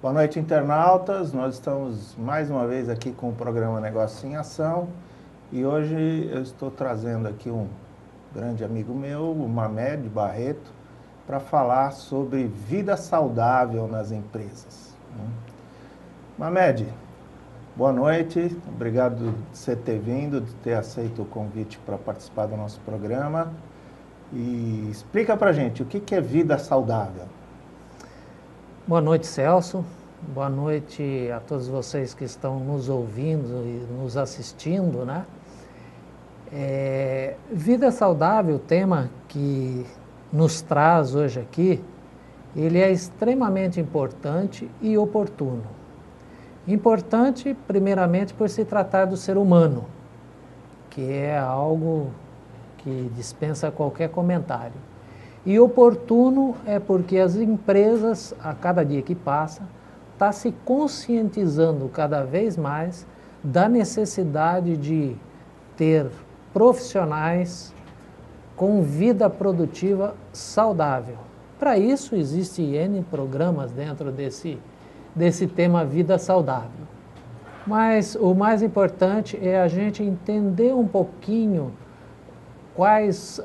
Boa noite, internautas. Nós estamos mais uma vez aqui com o programa Negócio em Ação e hoje eu estou trazendo aqui um grande amigo meu, o Mamed Barreto, para falar sobre vida saudável nas empresas. Mamed, boa noite. Obrigado de você ter vindo, de ter aceito o convite para participar do nosso programa. E explica para a gente o que é vida saudável. Boa noite, Celso. Boa noite a todos vocês que estão nos ouvindo e nos assistindo, né? Vida saudável, o tema que nos traz hoje aqui, ele é extremamente importante e oportuno. Importante, primeiramente, por se tratar do ser humano, que é algo que dispensa qualquer comentário. E oportuno é porque as empresas, a cada dia que passa, estão se conscientizando cada vez mais da necessidade de ter profissionais com vida produtiva saudável. Para isso, existem N programas dentro desse tema vida saudável. Mas o mais importante é a gente entender um pouquinho quais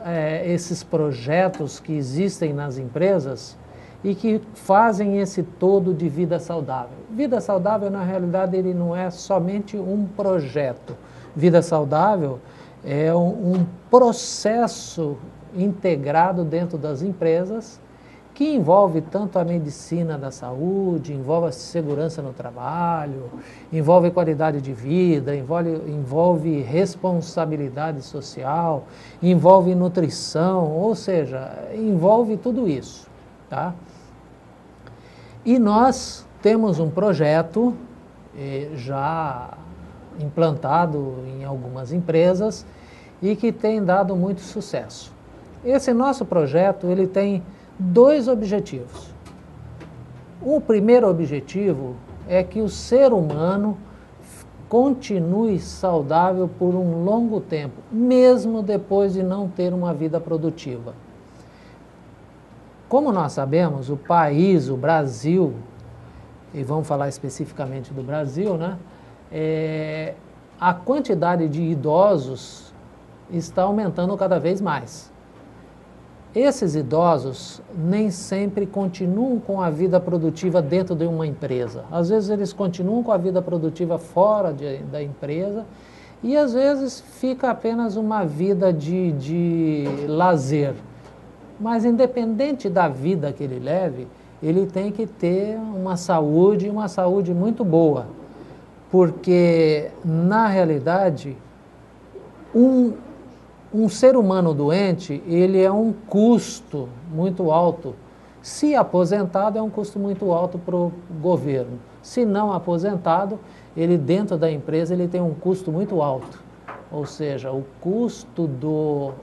esses projetos que existem nas empresas e que fazem esse todo de vida saudável. Vida saudável, na realidade, ele não é somente um projeto. Vida saudável é um processo integrado dentro das empresas que envolve tanto a medicina da saúde, envolve a segurança no trabalho, envolve qualidade de vida, envolve responsabilidade social, envolve nutrição, ou seja, envolve tudo isso, tá? E nós temos um projeto já implantado em algumas empresas e que tem dado muito sucesso. Esse nosso projeto, ele tem dois objetivos. O primeiro objetivo é que o ser humano continue saudável por um longo tempo, mesmo depois de não ter uma vida produtiva. Como nós sabemos, o país, o Brasil, e vamos falar especificamente do Brasil, né? A quantidade de idosos está aumentando cada vez mais. Esses idosos nem sempre continuam com a vida produtiva dentro de uma empresa. Às vezes eles continuam com a vida produtiva fora da empresa e às vezes fica apenas uma vida de lazer. Mas independente da vida que ele leve, ele tem que ter uma saúde muito boa. Porque, na realidade, um ser humano doente, ele é um custo muito alto. Se aposentado, é um custo muito alto para o governo. Se não aposentado, ele dentro da empresa ele tem um custo muito alto. Ou seja, o custo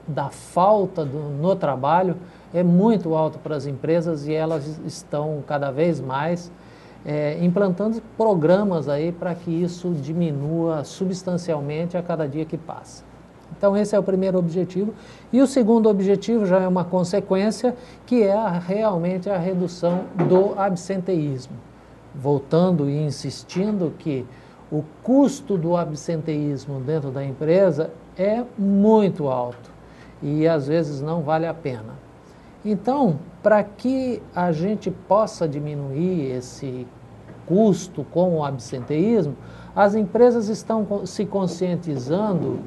da falta no trabalho é muito alto para as empresas e elas estão cada vez mais implantando programas aí para que isso diminua substancialmente a cada dia que passa. Então esse é o primeiro objetivo. E o segundo objetivo já é uma consequência, que é realmente a redução do absenteísmo. Voltando e insistindo que o custo do absenteísmo dentro da empresa é muito alto e às vezes não vale a pena. Então, para que a gente possa diminuir esse custo com o absenteísmo, as empresas estão se conscientizando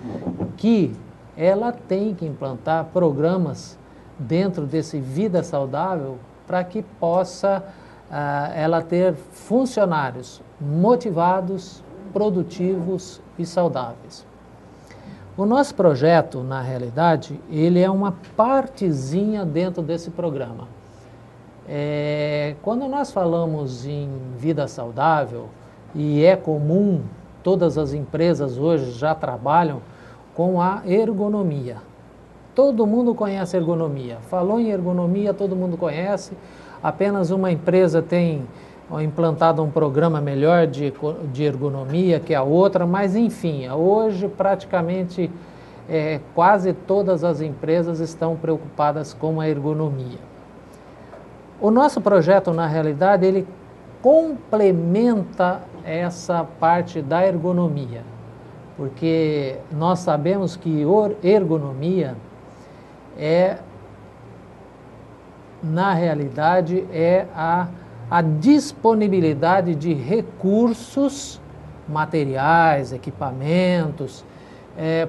que ela tem que implantar programas dentro desse vida saudável para que possa ela ter funcionários motivados, produtivos e saudáveis. O nosso projeto, na realidade, ele é uma partezinha dentro desse programa. Quando nós falamos em vida saudável, e é comum, todas as empresas hoje já trabalham com a ergonomia. Todo mundo conhece ergonomia. Falou em ergonomia, todo mundo conhece. Apenas uma empresa tem implantado um programa melhor de ergonomia que a outra, mas enfim, hoje praticamente quase todas as empresas estão preocupadas com a ergonomia. O nosso projeto, na realidade, ele complementa essa parte da ergonomia, porque nós sabemos que ergonomia na realidade, a disponibilidade de recursos materiais, equipamentos,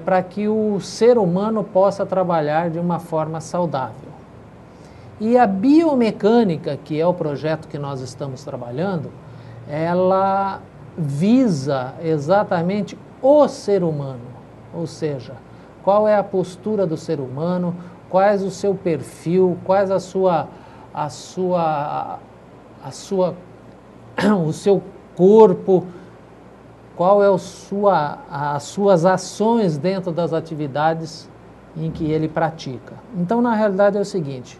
para que o ser humano possa trabalhar de uma forma saudável. E a biomecânica, que é o projeto que nós estamos trabalhando, ela visa exatamente o ser humano, ou seja, qual é a postura do ser humano, quais o seu perfil, quais o seu corpo, qual é as suas ações dentro das atividades em que ele pratica. Então, na realidade, é o seguinte,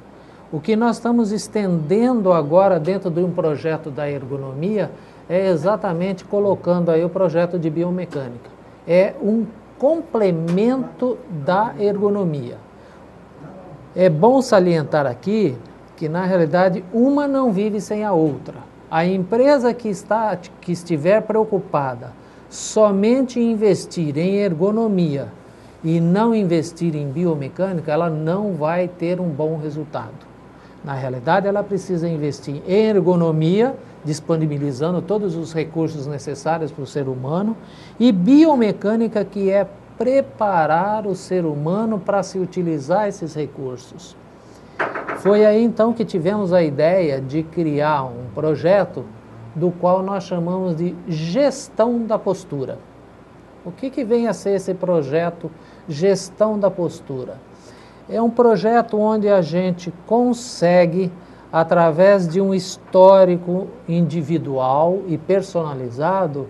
o que nós estamos estendendo agora dentro de um projeto da ergonomia é exatamente colocando aí o projeto de biomecânica. É um complemento da ergonomia. É bom salientar aqui que, na realidade, uma não vive sem a outra. A empresa que estiver preocupada somente em investir em ergonomia e não investir em biomecânica, ela não vai ter um bom resultado. Na realidade, ela precisa investir em ergonomia, disponibilizando todos os recursos necessários para o ser humano, e biomecânica, que é preparar o ser humano para se utilizar esses recursos. Foi aí então que tivemos a ideia de criar um projeto do qual nós chamamos de gestão da postura. O que vem a ser esse projeto Gestão da Postura? É um projeto onde a gente consegue, através de um histórico individual e personalizado,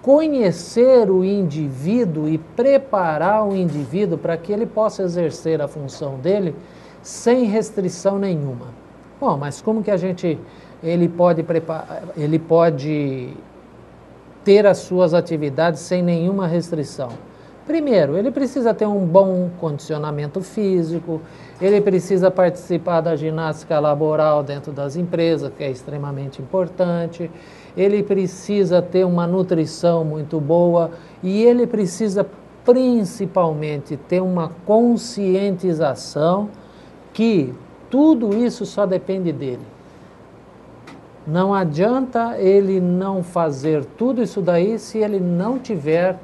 conhecer o indivíduo e preparar o indivíduo para que ele possa exercer a função dele sem restrição nenhuma. Bom, mas como que ele pode ter as suas atividades sem nenhuma restrição? Primeiro, ele precisa ter um bom condicionamento físico, ele precisa participar da ginástica laboral dentro das empresas, que é extremamente importante, ele precisa ter uma nutrição muito boa e ele precisa principalmente ter uma conscientização que tudo isso só depende dele. Não adianta ele não fazer tudo isso daí se ele não tiver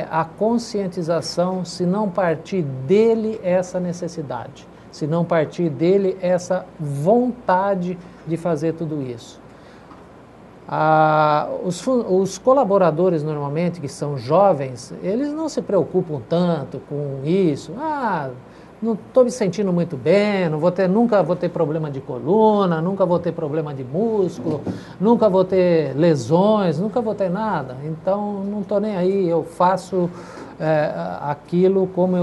a conscientização, se não partir dele essa necessidade, se não partir dele essa vontade de fazer tudo isso. Os colaboradores, normalmente, que são jovens, eles não se preocupam tanto com isso. Não estou me sentindo muito bem, nunca vou ter problema de coluna, nunca vou ter problema de músculo, nunca vou ter lesões, nunca vou ter nada. Então, não estou nem aí, eu faço aquilo como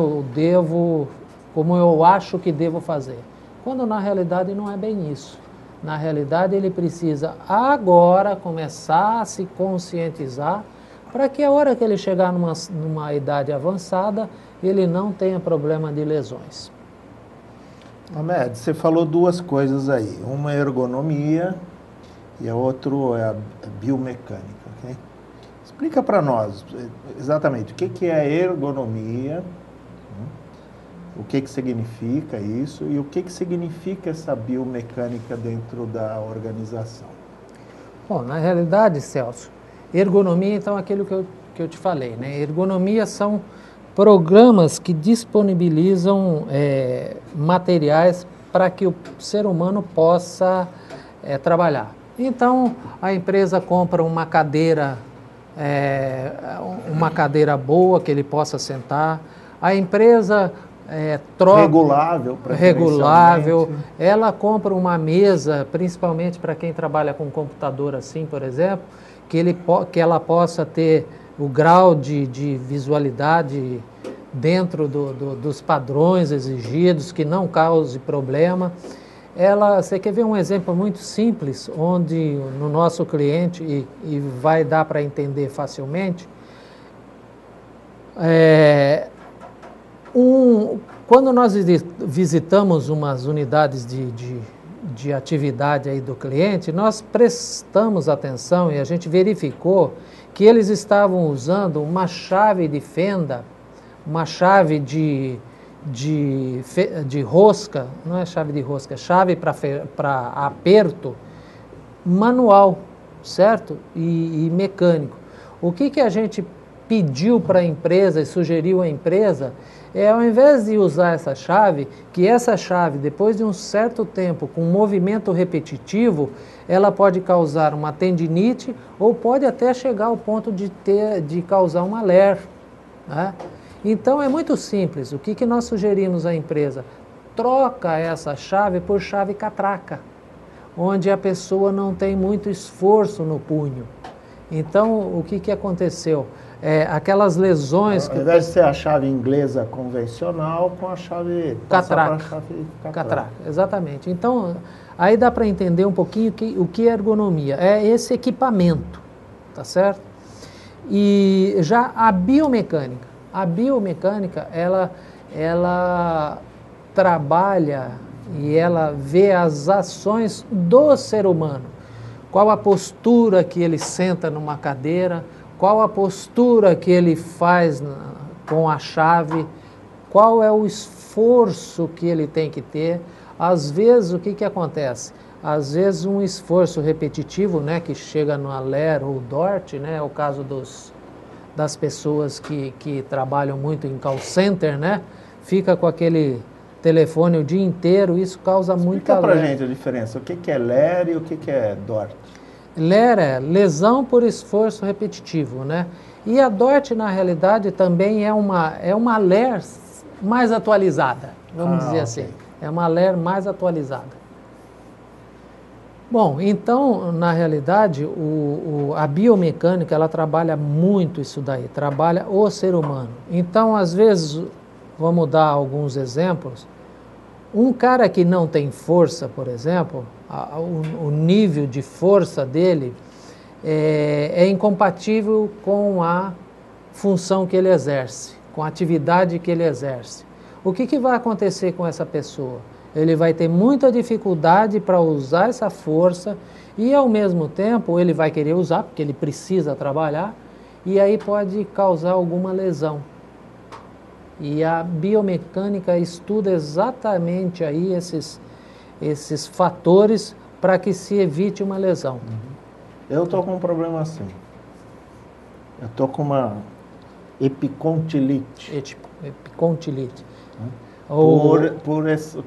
eu acho que devo fazer. Quando, na realidade, não é bem isso. Na realidade, ele precisa agora começar a se conscientizar para que a hora que ele chegar numa idade avançada, ele não tenha problema de lesões. Ahmed, você falou duas coisas aí. Uma é ergonomia e a outra é a biomecânica. Okay? Explica para nós exatamente o que é ergonomia, o que significa isso e o que significa essa biomecânica dentro da organização. Bom, na realidade, Celso, ergonomia, então, é aquilo que eu te falei, né? Ergonomia são programas que disponibilizam materiais para que o ser humano possa trabalhar. Então, a empresa compra uma cadeira boa que ele possa sentar. A empresa troca... Regulável. Ela compra uma mesa, principalmente para quem trabalha com computador assim, por exemplo, que ela possa ter o grau de visualidade dentro dos padrões exigidos, que não cause problema. Você quer ver um exemplo muito simples, onde no nosso cliente, e vai dar para entender facilmente, quando nós visitamos umas unidades de atividade aí do cliente, nós prestamos atenção e a gente verificou que eles estavam usando uma chave de fenda, uma chave de rosca, não é chave de rosca, é chave para aperto manual, certo? E mecânico. O que a gente pediu para a empresa e sugeriu à empresa é, ao invés de usar essa chave, que essa chave, depois de um certo tempo, com movimento repetitivo, ela pode causar uma tendinite ou pode até chegar ao ponto de causar uma LER, né? Então é muito simples. O que nós sugerimos à empresa? Troca essa chave por chave catraca, onde a pessoa não tem muito esforço no punho. Então, o que aconteceu? Aquelas lesões... Ao invés de ser a chave inglesa convencional, com a chave... Catraca. Catraca, exatamente. Então, aí dá para entender um pouquinho o que é ergonomia. É esse equipamento, tá certo? E já a biomecânica. A biomecânica, ela trabalha e ela vê as ações do ser humano. Qual a postura que ele senta numa cadeira, qual a postura que ele faz com a chave, qual é o esforço que ele tem que ter. Às vezes, o que acontece? Às vezes, um esforço repetitivo, né, que chega no LER ou DORT, né, é o caso das pessoas que trabalham muito em call center, né, fica com aquele telefone o dia inteiro, isso causa muita... Explica pra gente a diferença, o que é LER e o que é DORT? LER é lesão por esforço repetitivo, né? E a DORT, na realidade, também é uma LER mais atualizada, vamos dizer assim. É uma LER mais atualizada. Bom, então, na realidade, a biomecânica, ela trabalha muito isso daí, trabalha o ser humano. Então, às vezes, vamos dar alguns exemplos. Um cara que não tem força, por exemplo, o nível de força dele é incompatível com a função que ele exerce, com a atividade que ele exerce. O que vai acontecer com essa pessoa? Ele vai ter muita dificuldade para usar essa força e, ao mesmo tempo, ele vai querer usar, porque ele precisa trabalhar, e aí pode causar alguma lesão. E a biomecânica estuda exatamente aí esses fatores para que se evite uma lesão. Eu estou com um problema assim. Eu estou com uma epicondilite. Epicondilite.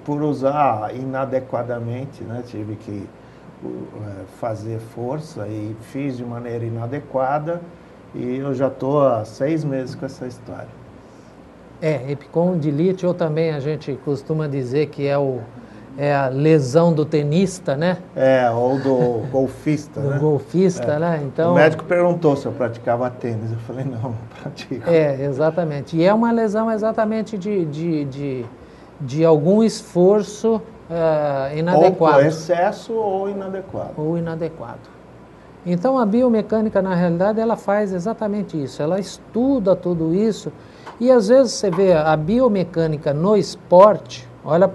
Por usar inadequadamente, né? Tive que fazer força e fiz de maneira inadequada e eu já estou há 6 meses com essa história. Epicondilite, ou também a gente costuma dizer que é a lesão do tenista, né? Ou do golfista, né? Do golfista, né? Então, o médico perguntou se eu praticava tênis, eu falei, não pratico. Exatamente. E é uma lesão exatamente de algum esforço inadequado. Ou por excesso ou inadequado. Então, a biomecânica, na realidade, ela faz exatamente isso. Ela estuda tudo isso. E, às vezes, você vê a biomecânica no esporte, olha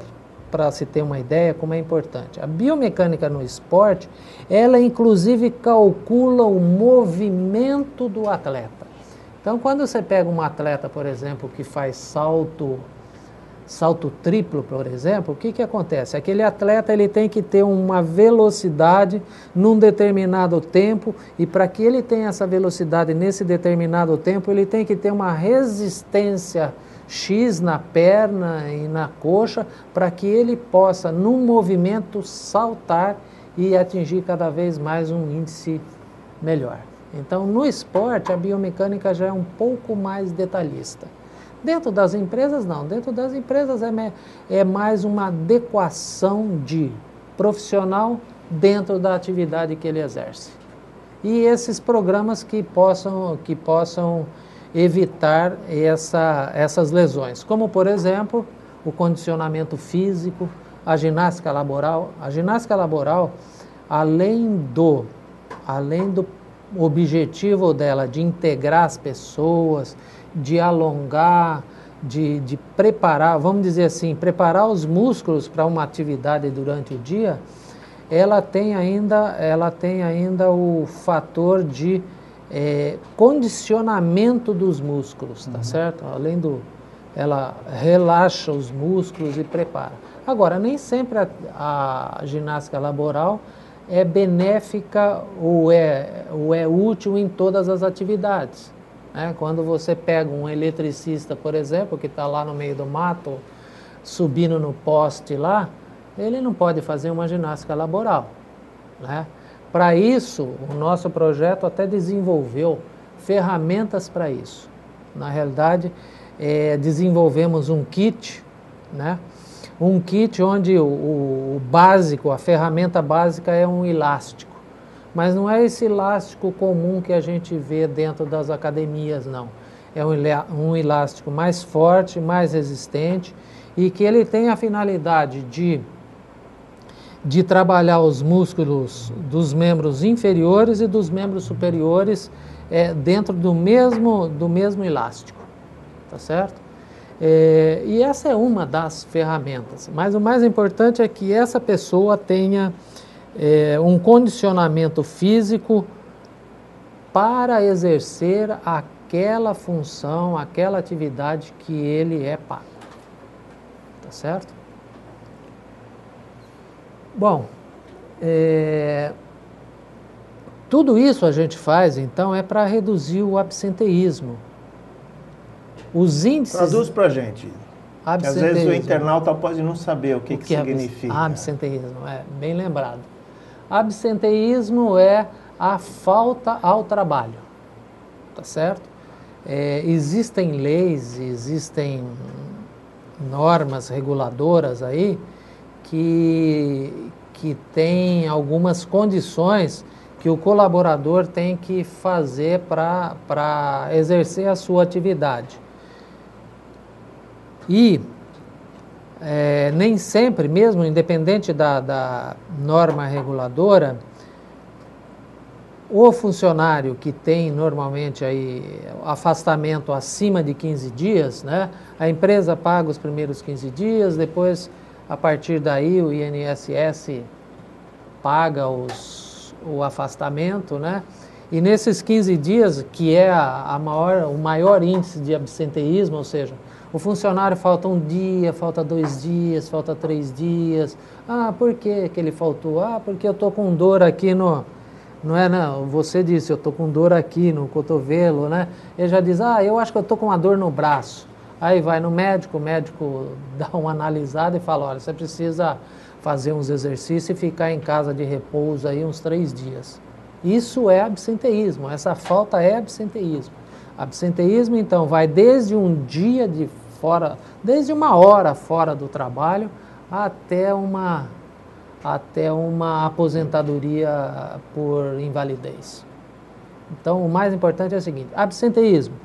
para se ter uma ideia como é importante. A biomecânica no esporte, ela, inclusive, calcula o movimento do atleta. Então, quando você pega um atleta, por exemplo, que faz salto triplo, por exemplo, o que acontece? Aquele atleta ele tem que ter uma velocidade num determinado tempo e para que ele tenha essa velocidade nesse determinado tempo, ele tem que ter uma resistência X na perna e na coxa para que ele possa, num movimento, saltar e atingir cada vez mais um índice melhor. Então, no esporte, a biomecânica já é um pouco mais detalhista. Dentro das empresas, não. Dentro das empresas é mais uma adequação de profissional dentro da atividade que ele exerce. E esses programas que possam evitar essas lesões, como, por exemplo, o condicionamento físico, a ginástica laboral. A ginástica laboral, além do objetivo dela de integrar as pessoas, de alongar, de preparar, vamos dizer assim, preparar os músculos para uma atividade durante o dia, ela tem ainda o fator de condicionamento dos músculos, tá certo? Além ela relaxa os músculos e prepara. Agora, nem sempre a ginástica laboral é benéfica ou é útil em todas as atividades, né? Quando você pega um eletricista, por exemplo, que está lá no meio do mato, subindo no poste lá, ele não pode fazer uma ginástica laboral, né? Para isso, o nosso projeto até desenvolveu ferramentas para isso. Na realidade, desenvolvemos um kit, né? Um kit onde o básico, a ferramenta básica é um elástico. Mas não é esse elástico comum que a gente vê dentro das academias, não. É um elástico mais forte, mais resistente e que ele tem a finalidade de trabalhar os músculos dos membros inferiores e dos membros superiores dentro do mesmo elástico, tá certo? E essa é uma das ferramentas, mas o mais importante é que essa pessoa tenha um condicionamento físico para exercer aquela função, aquela atividade que ele é pago, tá certo? Bom, tudo isso a gente faz, então, para reduzir o absenteísmo. Os índices... Traduz para a gente. Às vezes o internauta pode não saber o que significa. Absenteísmo, bem lembrado. Absenteísmo é a falta ao trabalho, tá certo? Existem leis, existem normas reguladoras aí que tem algumas condições que o colaborador tem que fazer para exercer a sua atividade. E nem sempre, mesmo independente da norma reguladora, o funcionário que tem normalmente aí afastamento acima de 15 dias, né, a empresa paga os primeiros 15 dias, depois, a partir daí, o INSS paga o afastamento, né? E nesses 15 dias, que é o maior índice de absenteísmo, ou seja, o funcionário falta um dia, falta 2 dias, falta 3 dias. Ah, por que ele faltou? Ah, porque eu estou com dor aqui no... Não, você disse, eu estou com dor aqui no cotovelo, né? Ele já diz, eu acho que eu estou com uma dor no braço. Aí vai no médico, o médico dá uma analisada e fala, olha, você precisa fazer uns exercícios e ficar em casa de repouso aí uns 3 dias. Isso é absenteísmo, essa falta é absenteísmo. Absenteísmo, então, vai desde um dia desde uma hora fora do trabalho até uma aposentadoria por invalidez. Então, o mais importante é o seguinte, absenteísmo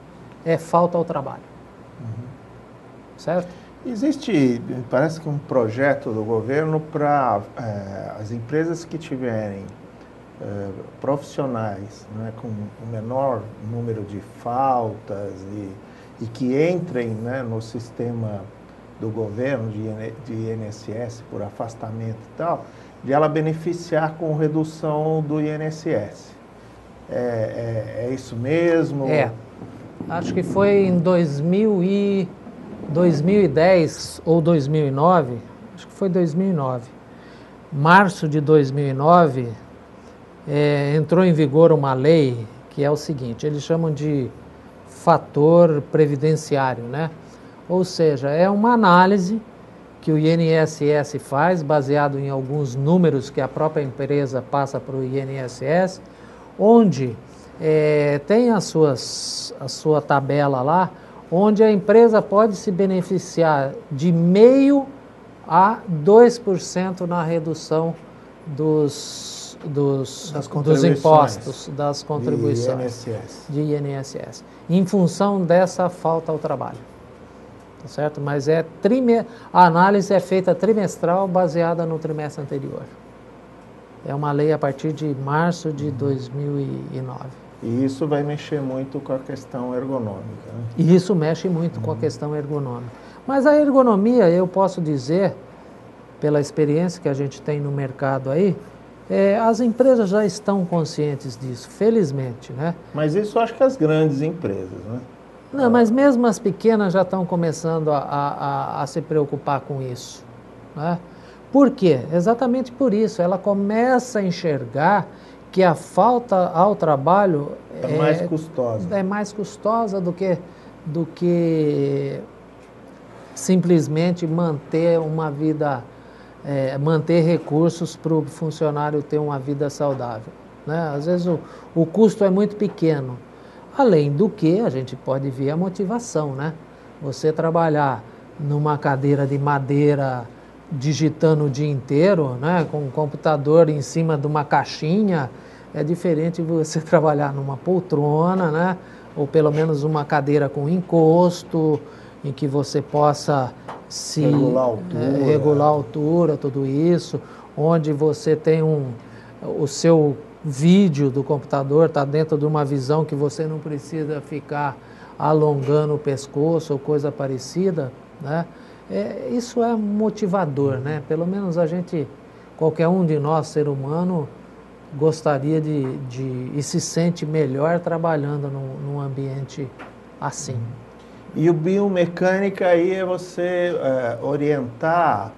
é falta ao trabalho. Certo? Existe, parece que um projeto do governo para as empresas que tiverem profissionais, né, com o menor número de faltas e que entrem, né, no sistema do governo de INSS por afastamento e tal, de ela beneficiar com redução do INSS. É isso mesmo? Acho que foi em 2010 ou 2009, acho que foi 2009, março de 2009, entrou em vigor uma lei que é o seguinte, eles chamam de fator previdenciário, né? Ou seja, é uma análise que o INSS faz, baseado em alguns números que a própria empresa passa para o INSS, onde tem a sua tabela lá, onde a empresa pode se beneficiar de 0,5% a 2% na redução dos impostos, das contribuições de INSS, em função dessa falta ao trabalho. Tá certo? Mas a análise é feita trimestral, baseada no trimestre anterior. É uma lei a partir de março de 2009. E isso vai mexer muito com a questão ergonômica, né? E isso mexe muito com a questão ergonômica. Mas a ergonomia, eu posso dizer, pela experiência que a gente tem no mercado aí, as empresas já estão conscientes disso, felizmente, né? Mas isso eu acho que as grandes empresas, né? Não, mas mesmo as pequenas já estão começando a se preocupar com isso, né? Por quê? Exatamente por isso. Ela começa a enxergar que a falta ao trabalho É mais custosa do que simplesmente manter uma vida, manter recursos para o funcionário ter uma vida saudável, né? Às vezes o custo é muito pequeno. Além do que, a gente pode ver a motivação, né? Você trabalhar numa cadeira de madeira digitando o dia inteiro, né? Com um computador em cima de uma caixinha, é diferente de você trabalhar numa poltrona, né? Ou pelo menos uma cadeira com encosto, em que você possa regular a altura, tudo isso, onde você tem o seu vídeo do computador está dentro de uma visão que você não precisa ficar alongando o pescoço ou coisa parecida, né? Isso é motivador, né? Pelo menos qualquer um de nós, ser humano, gostaria e se sente melhor trabalhando num ambiente assim. E o biomecânica aí é você orientar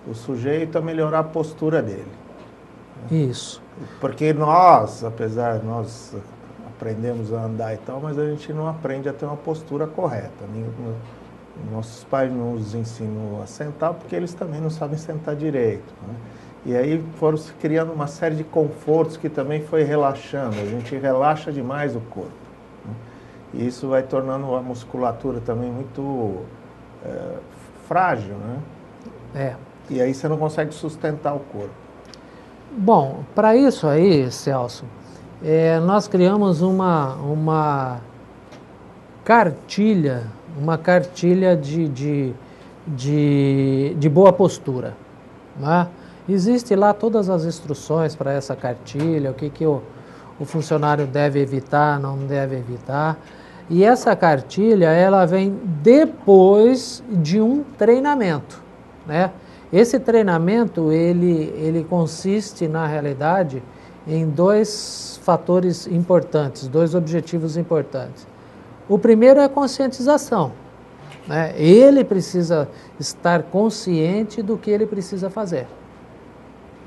o sujeito a melhorar a postura dele. Isso. Porque nós aprendemos a andar e tal, mas a gente não aprende a ter uma postura correta. Nossos pais nos ensinam a sentar porque eles também não sabem sentar direito, né? E aí foram se criando uma série de confortos que também foi relaxando. A gente relaxa demais o corpo, né? E isso vai tornando a musculatura também muito frágil, né? E aí você não consegue sustentar o corpo. Bom, para isso aí, Celso, nós criamos uma cartilha de boa postura, né? Existe lá todas as instruções para essa cartilha, o que o funcionário deve evitar, não deve evitar. E essa cartilha, ela vem depois de um treinamento, né? Esse treinamento, ele consiste, na realidade, em dois fatores importantes, dois objetivos importantes. O primeiro é a conscientização, né? Ele precisa estar consciente do que ele precisa fazer,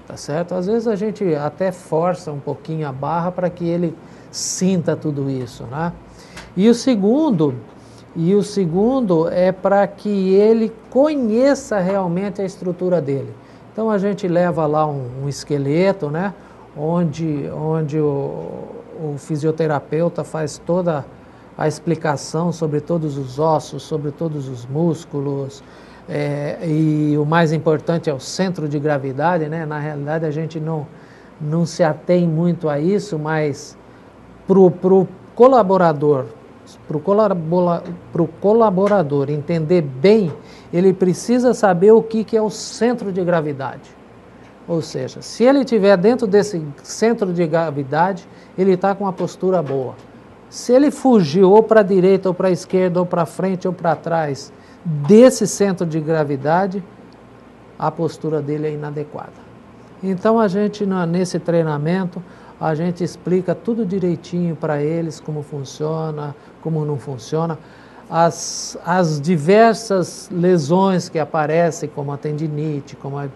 tá certo? Às vezes a gente até força um pouquinho a barra para que ele sinta tudo isso, né? E o segundo é para que ele conheça realmente a estrutura dele. Então a gente leva lá um esqueleto, né? Onde o fisioterapeuta faz toda a explicação sobre todos os ossos, sobre todos os músculos, e o mais importante é o centro de gravidade, né? Na realidade a gente não se atém muito a isso, mas para o colaborador entender bem, ele precisa saber o que é o centro de gravidade. Ou seja, se ele estiver dentro desse centro de gravidade, ele está com uma postura boa. Se ele fugiu ou para a direita, ou para a esquerda, ou para frente, ou para trás desse centro de gravidade, a postura dele é inadequada. Então, a gente, nesse treinamento, a gente explica tudo direitinho para eles, como funciona, como não funciona, as diversas lesões que aparecem, como a tendinite, como a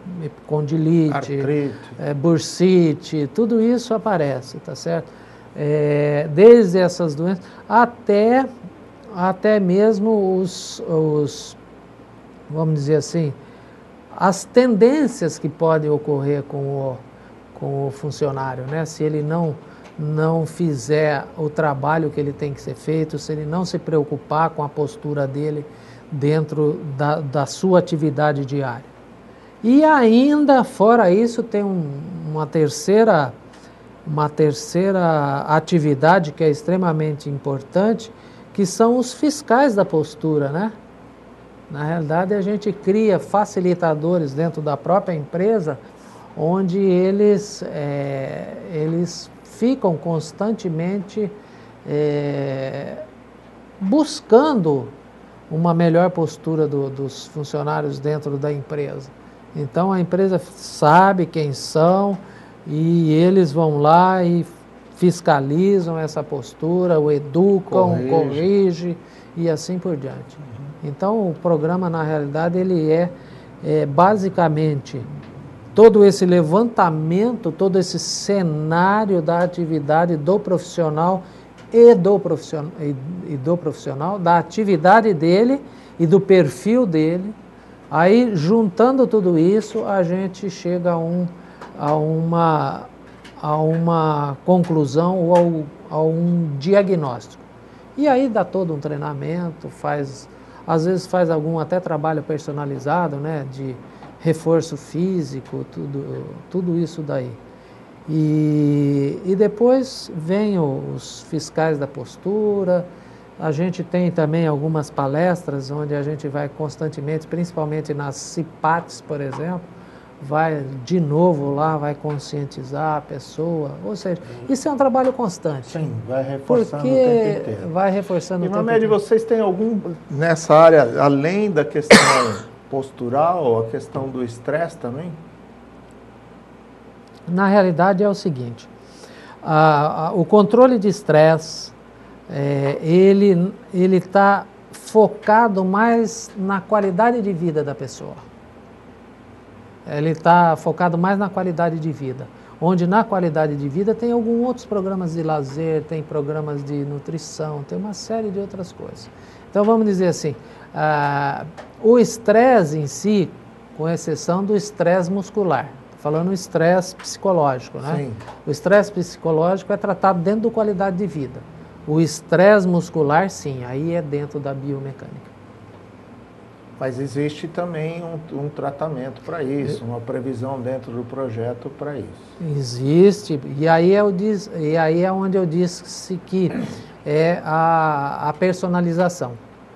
condilite, bursite, tudo isso aparece, tá certo? Desde essas doenças até mesmo vamos dizer assim, as tendências que podem ocorrer com o funcionário, né? Se ele não fizer o trabalho que ele tem que ser feito, se ele não se preocupar com a postura dele dentro da sua atividade diária. E ainda, fora isso, tem uma terceira atividade que é extremamente importante, que são os fiscais da postura, né? Na realidade, a gente cria facilitadores dentro da própria empresa, onde eles ficam constantemente buscando uma melhor postura dos funcionários dentro da empresa. Então a empresa sabe quem são e eles vão lá e fiscalizam essa postura, o educam, corrige e assim por diante. Então o programa, na realidade, ele é basicamente todo esse levantamento, todo esse cenário da atividade do profissional e do profissional, da atividade dele e do perfil dele. Aí, juntando tudo isso, a gente chega a uma conclusão ou a um diagnóstico. E aí dá todo um treinamento, às vezes faz algum até trabalho personalizado, né, de reforço físico, tudo isso daí. E depois vem os fiscais da postura. A gente tem também algumas palestras onde a gente vai constantemente, principalmente nas CIPATs, por exemplo, vai de novo lá, vai conscientizar a pessoa. Ou seja, isso é um trabalho constante. Sim, vai reforçando o tempo inteiro. Vai reforçando o tempo inteiro. E, Mamed, vocês têm algum, nessa área, além da questão postural, a questão do estresse também? Na realidade é o seguinte, o controle de estresse, ele está focado mais na qualidade de vida da pessoa. Ele está focado mais na qualidade de vida, onde na qualidade de vida tem alguns outros programas de lazer, tem programas de nutrição, tem uma série de outras coisas. Então vamos dizer assim, o estresse em si, com exceção do estresse muscular, falando estresse psicológico, né? Sim. O estresse psicológico é tratado dentro da qualidade de vida. O estresse muscular, sim, aí é dentro da biomecânica. Mas existe também um tratamento para isso, uma previsão dentro do projeto para isso. Existe, e aí é onde eu disse que é a personalização.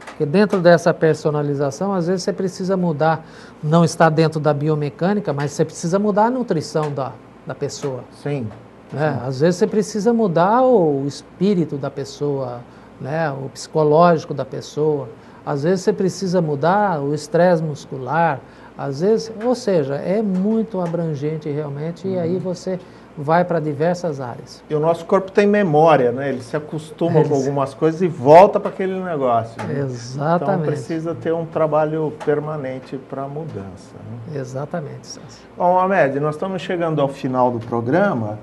Porque dentro dessa personalização, às vezes você precisa mudar, não está dentro da biomecânica, mas você precisa mudar a nutrição da pessoa. Sim. Né? Às vezes você precisa mudar o espírito da pessoa, né? O psicológico da pessoa. Às vezes você precisa mudar o estresse muscular. Às vezes, ou seja, é muito abrangente realmente, e aí você vai para diversas áreas. E o nosso corpo tem memória, né? Ele se acostuma com algumas coisas e volta para aquele negócio. Né? Exatamente. Então precisa ter um trabalho permanente para a mudança. Né? Exatamente, Celso. Bom, Mamed, nós estamos chegando ao final do programa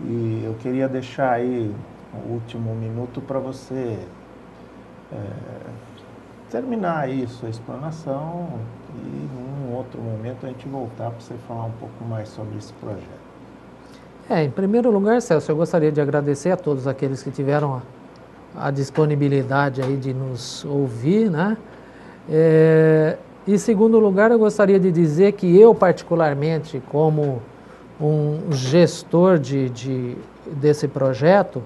e eu queria deixar aí o último minuto para você terminar aí sua explanação e num outro momento a gente voltar para você falar um pouco mais sobre esse projeto. Em primeiro lugar, Celso, eu gostaria de agradecer a todos aqueles que tiveram a disponibilidade aí de nos ouvir, né? Em segundo lugar, eu gostaria de dizer que eu, particularmente, como um gestor desse projeto,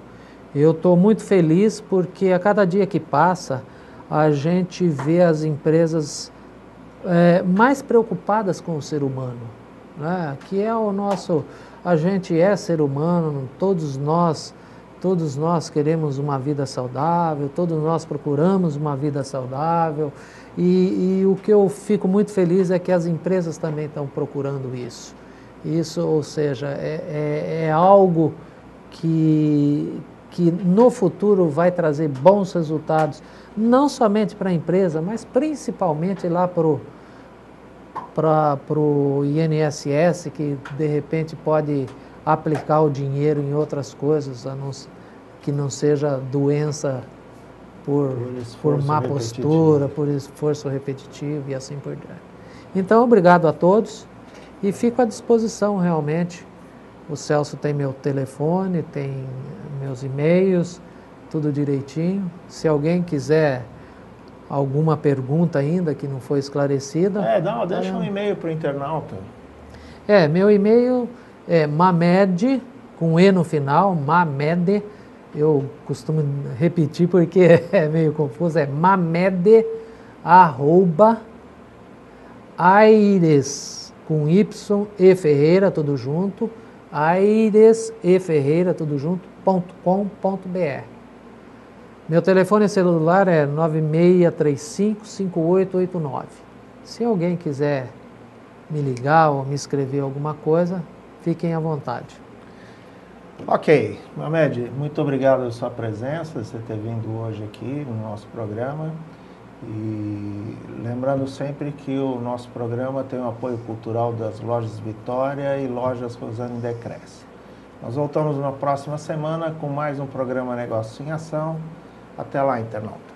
eu estou muito feliz porque a cada dia que passa, a gente vê as empresas mais preocupadas com o ser humano, né? Que é o nosso... A gente é ser humano, todos nós queremos uma vida saudável, todos nós procuramos uma vida saudável, e o que eu fico muito feliz é que as empresas também estão procurando isso. Isso, ou seja, é algo que no futuro vai trazer bons resultados, não somente para a empresa, mas principalmente lá para o INSS, que de repente pode aplicar o dinheiro em outras coisas, que não seja doença por má postura, por esforço repetitivo e assim por diante. Então, obrigado a todos e fico à disposição realmente. O Celso tem meu telefone, tem meus e-mails, tudo direitinho. Se alguém quiser alguma pergunta ainda que não foi esclarecida... deixa um e-mail para o internauta. Meu e-mail é Mamed, com E no final, Mamed, eu costumo repetir porque é meio confuso, é mamed@aires, com Y, e Ferreira, tudo junto, airesferreira, tudo junto, .com.br. Meu telefone celular é 9635-5889. Se alguém quiser me ligar ou me escrever alguma coisa, fiquem à vontade. Ok, Mamed, muito obrigado pela sua presença, você ter vindo hoje aqui no nosso programa. E lembrando sempre que o nosso programa tem o apoio cultural das Lojas Vitória e Lojas Rosane Decresce. Nós voltamos na próxima semana com mais um programa Negócio em Ação. Até lá, internauta.